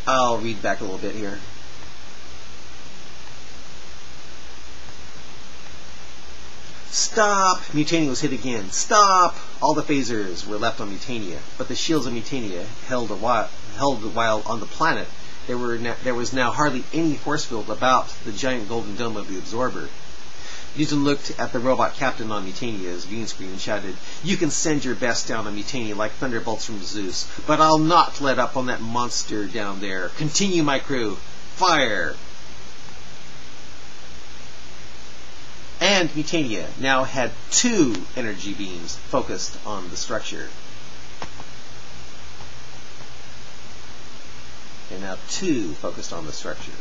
I'll read back a little bit here. Stop! Mutania was hit again. Stop! All the phasers were left on Mutania, but the shields of Mutania held while on the planet. There was now hardly any force field about the giant golden dome of the absorber. Newtin looked at the robot captain on Mutania's viewing screen and shouted, "You can send your best down on Mutania like thunderbolts from Zeus, but I'll not let up on that monster down there. Continue, my crew. Fire!" And Mutania now had 2 energy beams focused on the structure. And now 2 focused on the structure.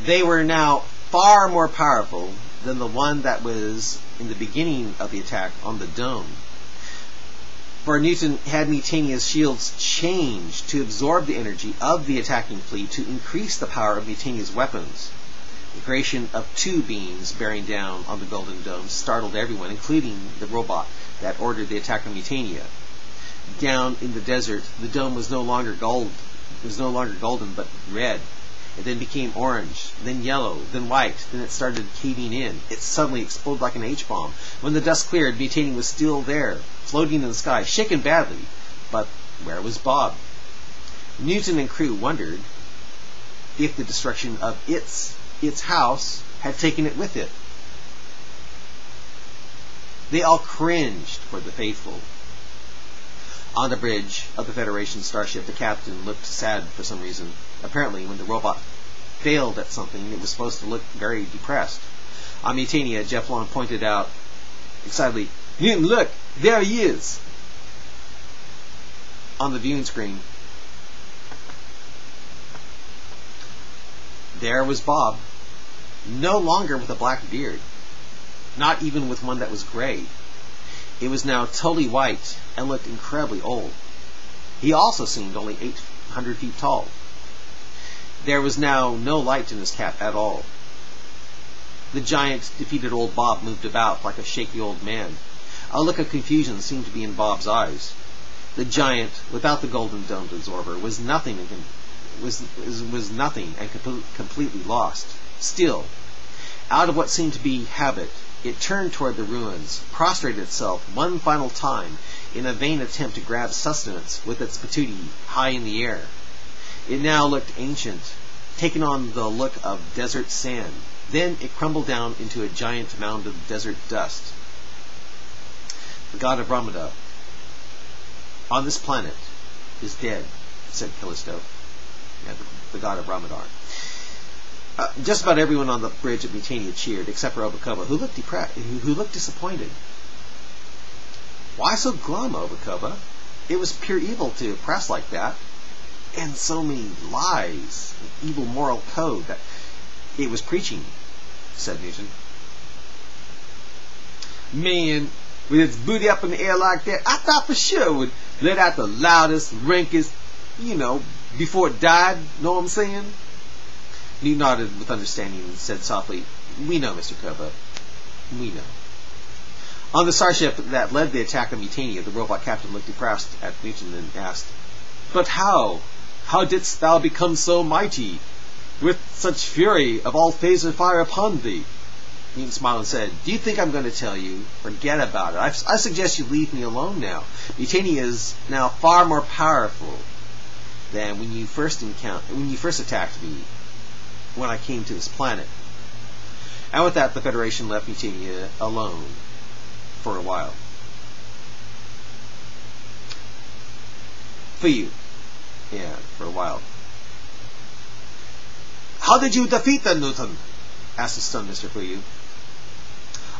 They were now far more powerful than the one that was in the beginning of the attack on the dome. For Newtin had Mutania's shields changed to absorb the energy of the attacking fleet to increase the power of Mutania's weapons. The creation of 2 beams bearing down on the Golden Dome startled everyone, including the robot that ordered the attack on Mutania. Down in the desert, the dome was no longer golden, but red. It then became orange, then yellow, then white, then it started caving in. It suddenly exploded like an H-bomb. When the dust cleared, Mutania was still there, floating in the sky, shaken badly. But where was Bob? Newtin and crew wondered if the destruction of its house had taken it with it. They all cringed for the faithful. On the bridge of the Federation starship, the captain looked sad for some reason. Apparently, when the robot failed at something, it was supposed to look very depressed. On Mutania, Jeff Long pointed out excitedly, "Newtin, look! There he is!" On the viewing screen, there was Bob, no longer with a black beard, not even with one that was gray. It was now totally white and looked incredibly old. He also seemed only 800 feet tall. There was now no light in his cap at all. The giant, defeated old Bob moved about like a shaky old man. A look of confusion seemed to be in Bob's eyes. The giant, without the golden domed absorber, was nothing and completely lost. Still, out of what seemed to be habit, it turned toward the ruins, prostrated itself one final time in a vain attempt to grab sustenance with its patootie high in the air. It now looked ancient, taking on the look of desert sand. Then it crumbled down into a giant mound of desert dust. "The god of Ramada on this planet is dead," said Callisto. Yeah, the god of Ramadar. Just about everyone on the bridge at Mutania cheered, except for Obakoba, who looked disappointed. "Why so glum, Obakoba? It was pure evil to press like that, and so many lies, an evil moral code that it was preaching," said Newtin. "Man, with its booty up in the air like that, I thought for sure it would let out the loudest, rankest, before it died, know what I'm saying?" Newt nodded with understanding and said softly, "We know, Mr. Koba. We know." On the starship that led the attack on Mutania, the robot captain looked depressed at Newtin and asked, "But how? How didst thou become so mighty, with such fury of all phaser fire upon thee?" Newtin smiled and said, "Do you think I'm going to tell you? Forget about it. I suggest you leave me alone now. Mutania is now far more powerful than when you first attacked me when I came to this planet." And with that, the Federation left Mutania alone for a while. For a while. "How did you defeat them, Newtin?" asked the stunned Mr. Fuyu.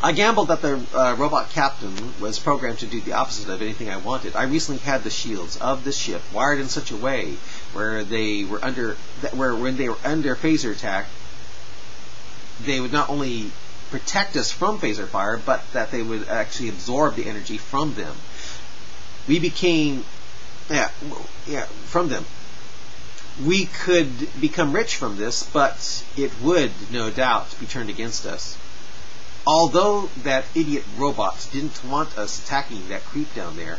"I gambled that the robot captain was programmed to do the opposite of anything I wanted. I recently had the shields of this ship wired in such a way where when they were under phaser attack, they would not only protect us from phaser fire, but that they would actually absorb the energy from them. We became, from them. We could become rich from this, but it would, no doubt, be turned against us." Although that idiot robot didn't want us attacking that creep down there,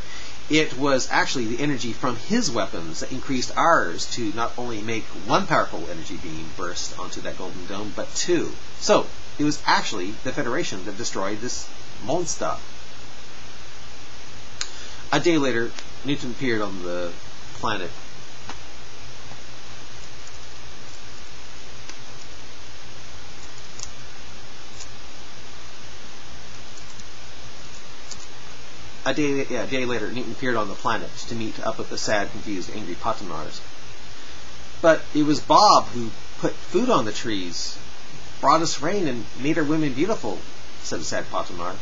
it was actually the energy from his weapons that increased ours to not only make one powerful energy beam burst onto that golden dome, but two. So, it was actually the Federation that destroyed this monster. A day later, Newton appeared on the planet. A day later, Newton appeared on the planet to meet up with the sad, confused, angry Patanars. But it was Bob who put food on the trees, brought us rain, and made our women beautiful, said the sad Patanar.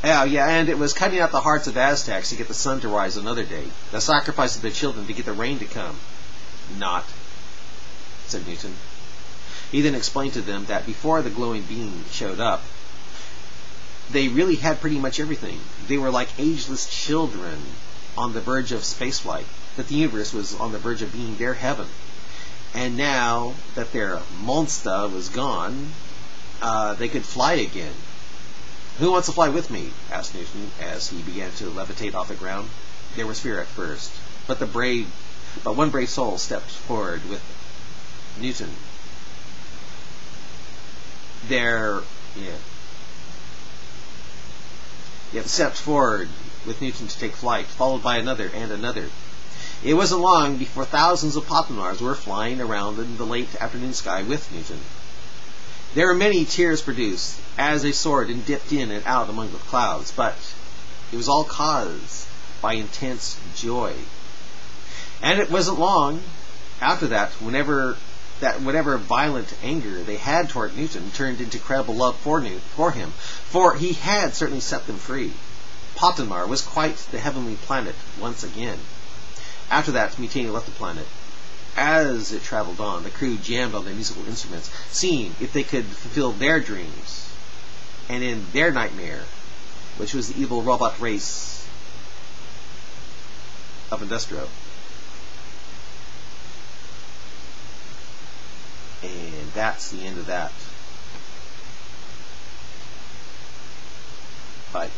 Yeah, and it was cutting out the hearts of Aztecs to get the sun to rise another day, the sacrifice of their children to get the rain to come. Not, said Newton. He then explained to them that before the glowing beam showed up, they really had pretty much everything. They were like ageless children on the verge of spaceflight, that the universe was on the verge of being their heaven. And now that their monster was gone, they could fly again. Who wants to fly with me? Asked Newton as he began to levitate off the ground. There was fear at first, but one brave soul stepped forward with Newton. Stepped forward with Newton to take flight, followed by another and another. It wasn't long before thousands of Patanars were flying around in the late afternoon sky with Newton. There were many tears produced as they soared and dipped in and out among the clouds, but it was all caused by intense joy. And it wasn't long after that, whatever violent anger they had toward Newton turned into incredible love for him, for he had certainly set them free. Patamar was quite the heavenly planet once again. After that, Mutania left the planet. As it traveled on, the crew jammed on their musical instruments, seeing if they could fulfill their dreams, and end their nightmare, which was the evil robot race of Industro. And that's the end of that. Bye.